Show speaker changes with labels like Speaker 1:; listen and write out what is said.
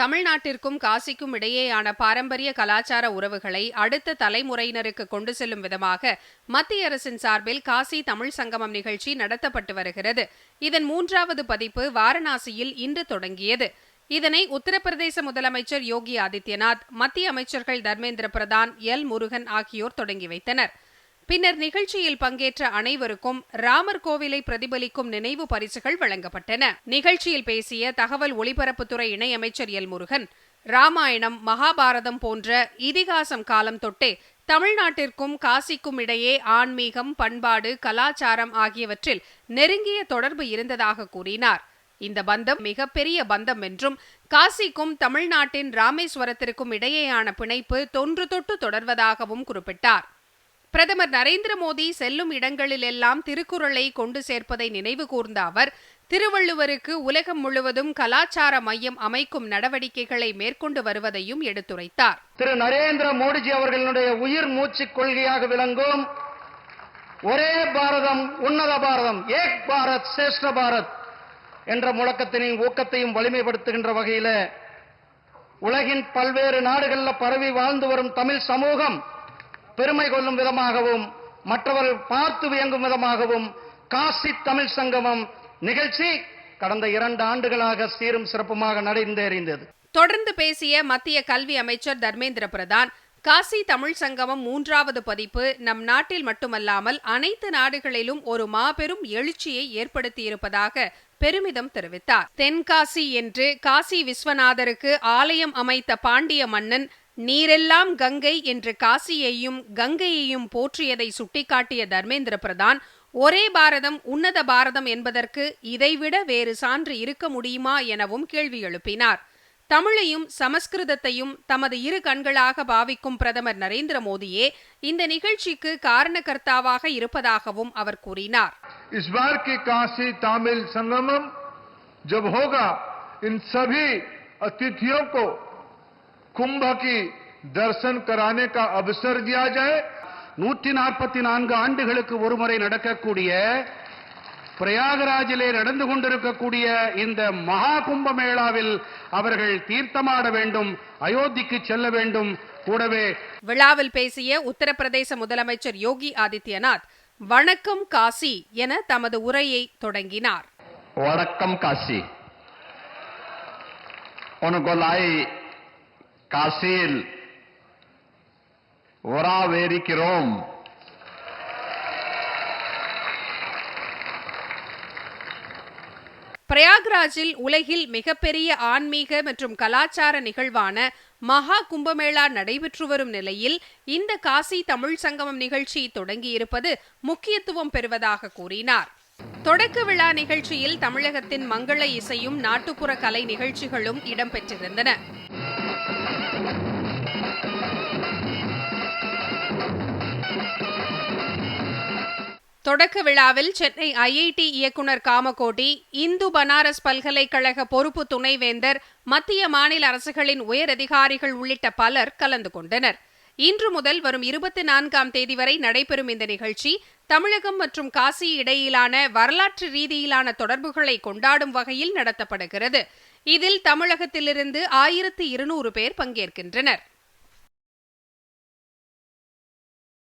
Speaker 1: தமிழ்நாட்டிற்கும் காசிக்கும் இடையேயான பாரம்பரிய கலாச்சார உறவுகளை அடுத்த தலைமுறையினருக்கு கொண்டு செல்லும் விதமாக மத்திய அரசின் சார்பில் காசி தமிழ் சங்கமம் நிகழ்ச்சி நடத்தப்பட்டு வருகிறது. இதன் 3வது பதிப்பு வாரணாசியில் இன்று தொடங்கியது. இதனை உத்தரப்பிரதேச முதலமைச்சர் யோகி ஆதித்யநாத், மத்திய அமைச்சர்கள் தர்மேந்திர பிரதான், எல் முருகன் ஆகியோர் தொடங்கி வைத்தனர். பின்னர் நிகழ்ச்சியில் பங்கேற்ற அனைவருக்கும் ராமர் கோவிலை பிரதிபலிக்கும் நினைவு பரிசுகள் வழங்கப்பட்டன. நிகழ்ச்சியில் பேசிய தகவல் ஒலிபரப்புத்துறை இணையமைச்சர் எல் முருகன், ராமாயணம், மகாபாரதம் போன்ற இதிகாசம் காலம் தொட்டே தமிழ்நாட்டிற்கும் காசிக்கும் இடையே ஆன்மீகம், பண்பாடு, கலாச்சாரம் ஆகியவற்றில் நெருங்கிய தொடர்பு இருந்ததாக கூறினார். இந்த பந்தம் மிகப்பெரிய பந்தம் என்றும், காசிக்கும் தமிழ்நாட்டின் ராமேஸ்வரத்திற்கும் இடையேயான பிணைப்பு தொன்று தொட்டு தொடர்வதாகவும் குறிப்பிட்டார். பிரதமர் நரேந்திர மோடி செல்லும் இடங்களிலெல்லாம் திருக்குறளை கொண்டு சேர்ப்பதை நினைவு கூர்ந்த அவர், திருவள்ளுவருக்கு உலகம் முழுவதும் கலாச்சார மையம் அமைக்கும் நடவடிக்கைகளை மேற்கொண்டு வருவதையும் எடுத்துரைத்தார்.
Speaker 2: திரு நரேந்திர மோடிஜி அவர்களுடைய உயிர் மூச்சு கொள்கையாக விளங்கும் ஒரே பாரதம் உன்னத பாரதம், ஏக் பாரத் சிரேஷ்ட பாரத் என்ற முழக்கத்தின் ஊக்கத்தையும் வலிமைப்படுத்துகின்ற வகையில உலகின் பல்வேறு நாடுகளில் பரவி வாழ்ந்து வரும் தமிழ் சமூகம் பெருமை கொள்ளும் விதமாகவும் மற்றவர்கள் பார்த்து வியங்கும் விதமாகவும் காசி தமிழ் சங்கமம் நிகழ்ச்சி கடந்த 2 ஆண்டுகளாக சீரும் சிறப்புமாக நடந்தேறியது.
Speaker 1: தொடர்ந்து பேசிய மத்திய கல்வி அமைச்சர் தர்மேந்திர பிரதான், காசி தமிழ் சங்கமம் 3வது பதிப்பு நம் நாட்டில் மட்டுமல்லாமல் அனைத்து நாடுகளிலும் ஒரு மாபெரும் எழுச்சியை ஏற்படுத்தியிருப்பதாக பெருமிதம் தெரிவித்தார். தென்காசி என்று காசி விஸ்வநாதருக்கு ஆலயம் அமைத்த பாண்டிய மன்னன் நீரெல்லாம் கங்கை என்று காசியையும் கங்கையையும் போற்றியதை சுட்டிக்காட்டிய தர்மேந்திர பிரதான், ஒரே பாரதம் உன்னத பாரதம் என்பதற்கு இதைவிட வேறு சான்று இருக்க முடியுமா எனவும் கேள்வி எழுப்பினார். தமிழையும் சமஸ்கிருதத்தையும் தமது 2 கண்களாக பாவிக்கும் பிரதமர் நரேந்திர மோடியே இந்த நிகழ்ச்சிக்கு காரணகர்த்தாவாக இருப்பதாகவும் அவர் கூறினார்.
Speaker 3: இஸ் பார் கி காசி தமிழ் சங்கமம் ஜப் ஹோகா இன் சபி अतिथियों को कुंभ की दर्शन कराने का अवसर दिया जाए. 144 ஆண்டுகளுக்கு ஒருமுறை நடக்கக்கூடிய பிரயாகராஜிலே நடந்து கொண்டிருக்கக்கூடிய இந்த மகா கும்பமேளாவில் அவர்கள் தீர்த்தமாட வேண்டும், அயோத்திக்கு செல்ல வேண்டும். கூடவே
Speaker 1: விழாவில் பேசிய உத்தரப்பிரதேச முதலமைச்சர் யோகி ஆதித்யநாத், வணக்கம் காசி என தமது உரையை தொடங்கினார்.
Speaker 4: வணக்கம் காசி, உனகொலாய் காசில் வராவேரிக்கிறோம்.
Speaker 1: பிரயாக்ராஜில் உலகில் மிகப்பெரிய ஆன்மீக மற்றும் கலாச்சார நிகழ்வான மகா கும்பமேளா நடைபெற்று வரும் நிலையில் இந்த காசி தமிழ் சங்கமம் நிகழ்ச்சி தொடங்கியிருப்பது முக்கியத்துவம் பெறுவதாக கூறினார். தொடக்க விழா நிகழ்ச்சியில் தமிழகத்தின் மங்கள இசையும் நாட்டுப்புற கலை நிகழ்ச்சிகளும் இடம்பெற்றிருந்தன. தொடக்க விழாவில் சென்னை ஐஐடி இயக்குநர் காமகோடி, இந்து பனாரஸ் பல்கலைக்கழக பொறுப்பு துணைவேந்தர், மத்திய மாநில அரசுகளின் உயரதிகாரிகள் உள்ளிட்ட பலர் கலந்து கொண்டனர். இன்று முதல் வரும் 24ஆம் தேதி வரை நடைபெறும் இந்த நிகழ்ச்சி தமிழகம் மற்றும் காசி இடையிலான வரலாற்று ரீதியிலான தொடர்புகளை கொண்டாடும் வகையில் நடத்தப்படுகிறது. இதில் தமிழகத்திலிருந்து 1200 பேர் பங்கேற்கின்றனர்.